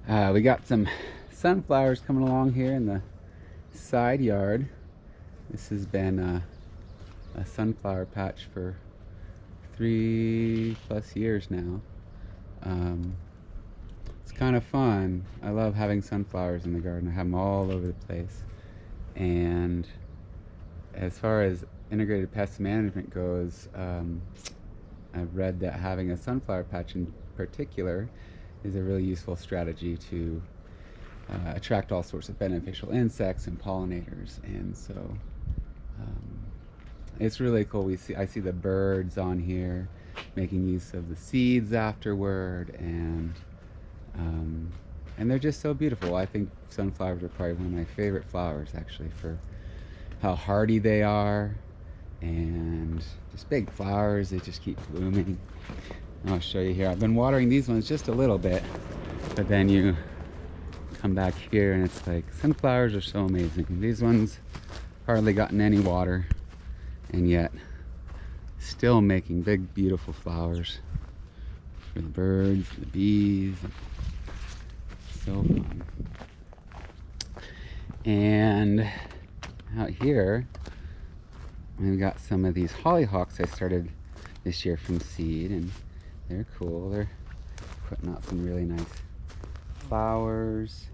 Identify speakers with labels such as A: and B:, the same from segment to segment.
A: We got some sunflowers coming along here in the side yard. This has been a sunflower patch for 3+ years now. It's kind of fun. I love having sunflowers in the garden. I have them all over the place. And as far as integrated pest management goes, I've read that having a sunflower patch in particular is a really useful strategy to attract all sorts of beneficial insects and pollinators. And so it's really cool. I see the birds on here making use of the seeds afterward, and they're just so beautiful. I think sunflowers are probably one of my favorite flowers, actually, for how hardy they are, and just big flowers. They just keep blooming. I'll show you here. I've been watering these ones just a little bit, but then you come back here and it's like, sunflowers are so amazing. These ones hardly gotten any water, and yet still making big, beautiful flowers for the birds, the bees. So fun. And out here, we've got some of these hollyhocks I started this year from seed, and they're cool. They're putting out some really nice flowers,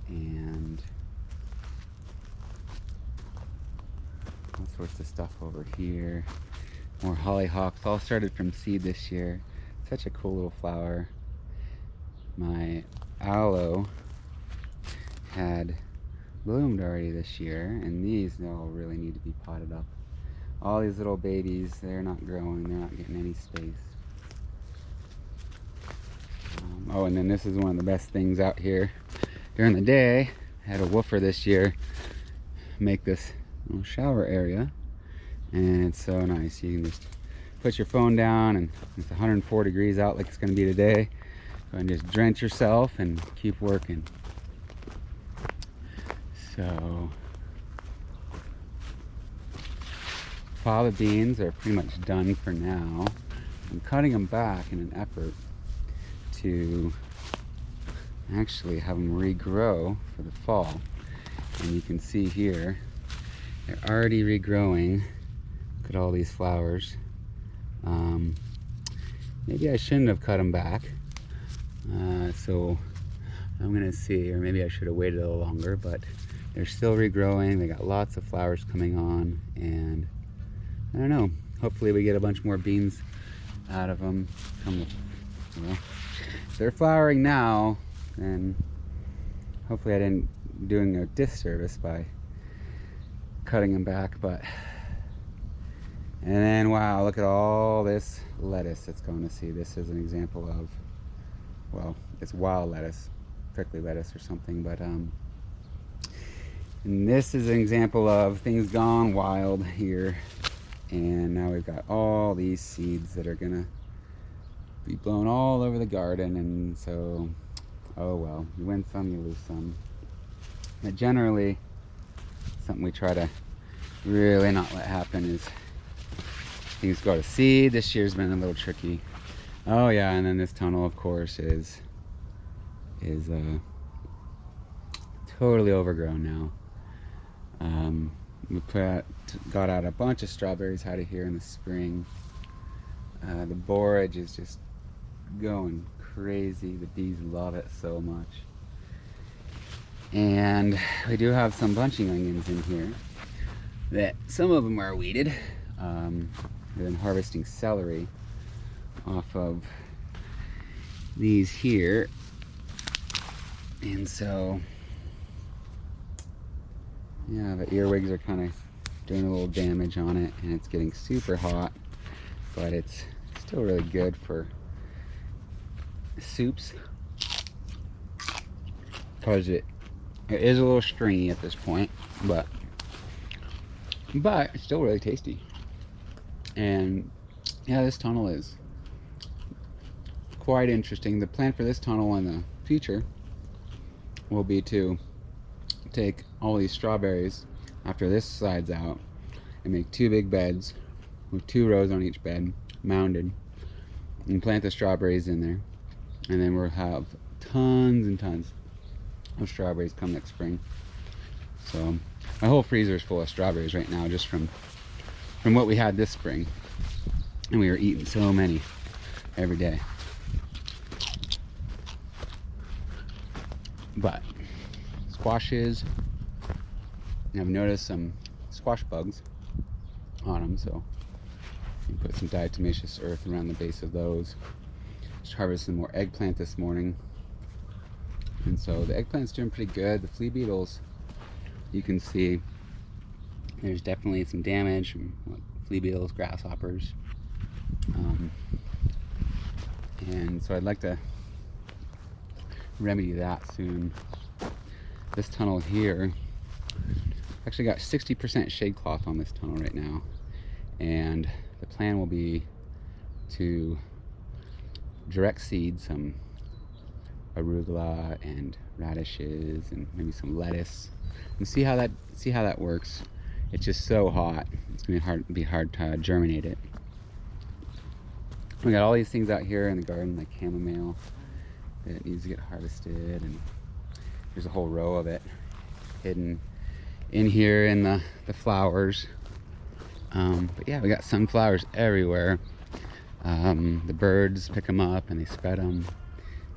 A: and all sorts of stuff over here. More hollyhocks, all started from seed this year. Such a cool little flower. My aloe had bloomed already this year, and these all really need to be potted up. All these little babies, they're not growing, they're not getting any space. Oh, and then this is one of the best things out here. During the day, I had a woofer this year make this little shower area, and it's so nice. You can just put your phone down, and it's 104 degrees out like it's going to be today. Go and just drench yourself and keep working. So fava beans are pretty much done for now. I'm cutting them back in an effort to actually have them regrow for the fall. And you can see here, they're already regrowing. Look at all these flowers. Maybe I shouldn't have cut them back. So I'm gonna see, or maybe I should have waited a little longer, but they're still regrowing. They got lots of flowers coming on, and I don't know, hopefully we get a bunch more beans out of them. Well, if they're flowering now, then hopefully I didn't doing a disservice by cutting them back. But and then wow, look at all this lettuce that's going to seed. This is an example of, well, it's wild lettuce, prickly lettuce or something, but and this is an example of things gone wild here. And now we've got all these seeds that are gonna be blown all over the garden, and so, oh well, you win some, you lose some. But generally, something we try to really not let happen is things go to seed. This year's been a little tricky. Oh yeah, and then this tunnel, of course, is totally overgrown now. We got out a bunch of strawberries out of here in the spring. The borage is just going crazy. The bees love it so much. And we do have some bunching onions in here that some of them are weeded. We've been harvesting celery off of these here, and so yeah, the earwigs are kind of doing a little damage on it, and it's getting super hot, but it's still really good for soups because it is a little stringy at this point, but it's still really tasty. And yeah, this tunnel is quite interesting. The plan for this tunnel in the future will be to take all these strawberries after this slides out and make 2 big beds with 2 rows on each bed, mounded, and plant the strawberries in there. And then we'll have tons and tons of strawberries come next spring. So my whole freezer is full of strawberries right now, just from what we had this spring, and we were eating so many every day. But squashes, I've noticed some squash bugs on them, so you put some diatomaceous earth around the base of those. Just harvested some more eggplant this morning, and so the eggplant's doing pretty good. The flea beetles, you can see there's definitely some damage from flea beetles, grasshoppers, and so I'd like to remedy that soon. This tunnel here, actually got 60% shade cloth on this tunnel right now, and the plan will be to direct seed some arugula and radishes and maybe some lettuce, and see how that works. It's just so hot, it's gonna be hard to germinate it. We got all these things out here in the garden, like chamomile that needs to get harvested, and there's a whole row of it hidden in here in the flowers. But yeah, we got sunflowers everywhere. The birds pick them up and they spread them,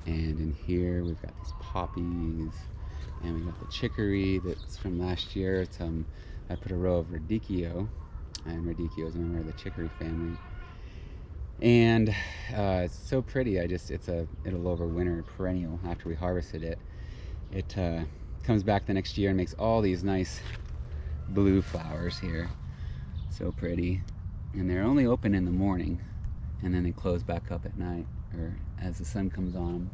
A: and in here we've got these poppies, and we got the chicory that's from last year. It's I put a row of radicchio, and radicchio is a member of the chicory family, and it's so pretty. It'll overwinter, perennial. After we harvested it, it comes back the next year and makes all these nice blue flowers here. So pretty. And they're only open in the morning, and then they close back up at night, or as the sun comes on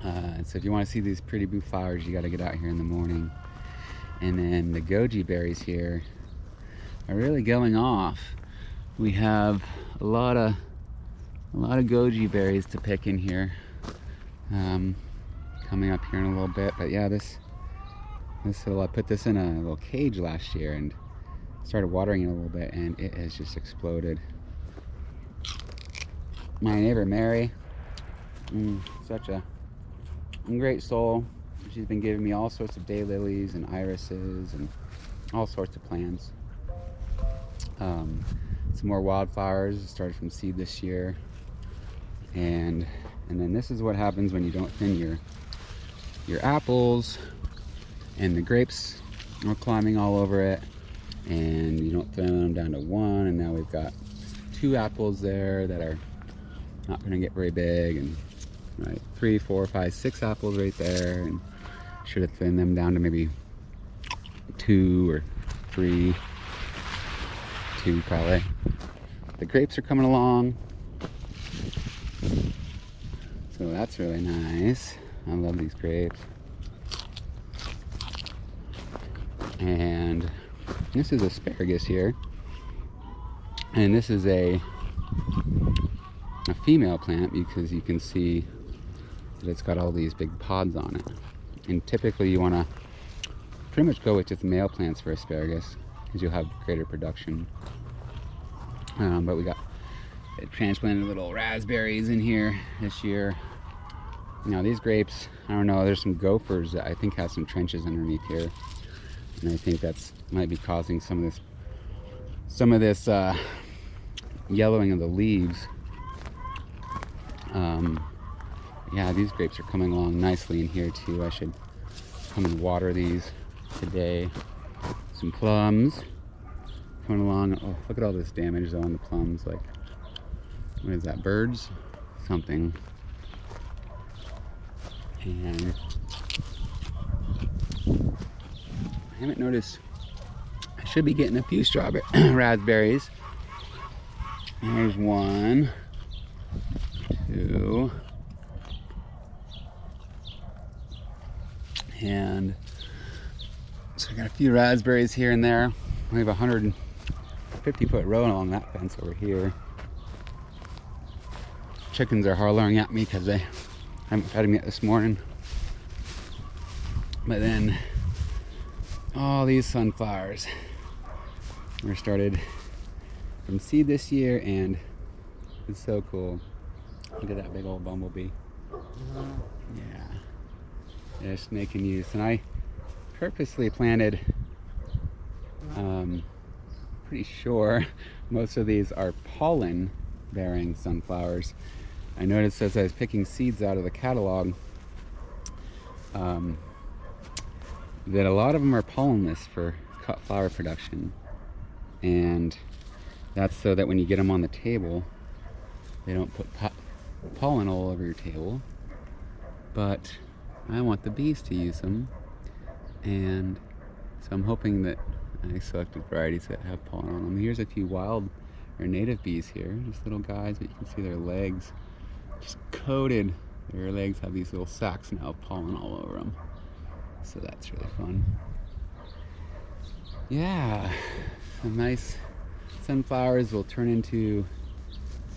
A: them. So if you want to see these pretty blue flowers, you got to get out here in the morning. And then the goji berries here are really going off. We have a lot of goji berries to pick in here, coming up here in a little bit. But yeah, I put this in a little cage last year and started watering it a little bit, and it has just exploded. My neighbor Mary, such a great soul. She's been giving me all sorts of daylilies and irises and all sorts of plants. Some more wildflowers started from seed this year, and then this is what happens when you don't thin your apples, and the grapes are climbing all over it, and you don't thin them down to one, and now we've got 2 apples there that are not going to get very big, and 3, 4, 5, 6 apples right there, and should have thinned them down to maybe 2 or 3. 2 probably. The grapes are coming along, so that's really nice. I love these grapes. And this is asparagus here, and this is a female plant, because you can see that it's got all these big pods on it. And typically you want to pretty much go with just male plants for asparagus, because you'll have greater production. But we got transplanted little raspberries in here this year. Now these grapes, I don't know, there's some gophers that I think have some trenches underneath here, and I think that's might be causing some of this yellowing of the leaves. Yeah, these grapes are coming along nicely in here too. I should come and water these today. Some plums coming along. Oh, look at all this damage though on the plums. Like, what is that, birds? Something. And I haven't noticed, I should be getting a few raspberries. There's 1, 2, and so I got a few raspberries here and there. We have a 150-foot row along that fence over here. Chickens are hollering at me because they haven't fed them yet this morning. But then all these sunflowers were started from seed this year, and it's so cool. Look at that big old bumblebee. Yeah, just making use. And I purposely planted, pretty sure most of these are pollen bearing sunflowers. I noticed as I was picking seeds out of the catalog that a lot of them are pollenless for cut flower production, and that's so that when you get them on the table they don't put pollen all over your table. But I want the bees to use them, and so I'm hoping that I selected varieties that have pollen on them. Here's a few wild or native bees here, just little guys, but you can see their legs just coated. Their legs have these little sacs now of pollen all over them, so that's really fun. Yeah, some nice sunflowers will turn into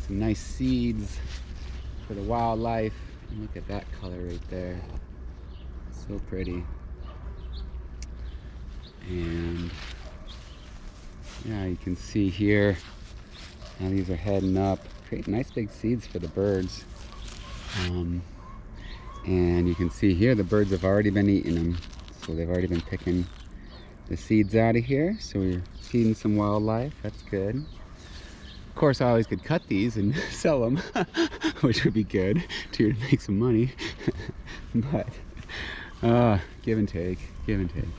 A: some nice seeds for the wildlife. And look at that color right there, so pretty. And yeah, you can see here how these are heading up, creating nice big seeds for the birds. And you can see here the birds have already been eating them, so they've already been picking the seeds out of here. So we're feeding some wildlife. That's good. Of course, I always could cut these and sell them, which would be good to make some money. But give and take, give and take.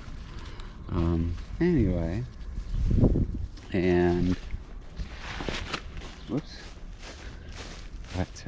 A: Anyway, and whoops. But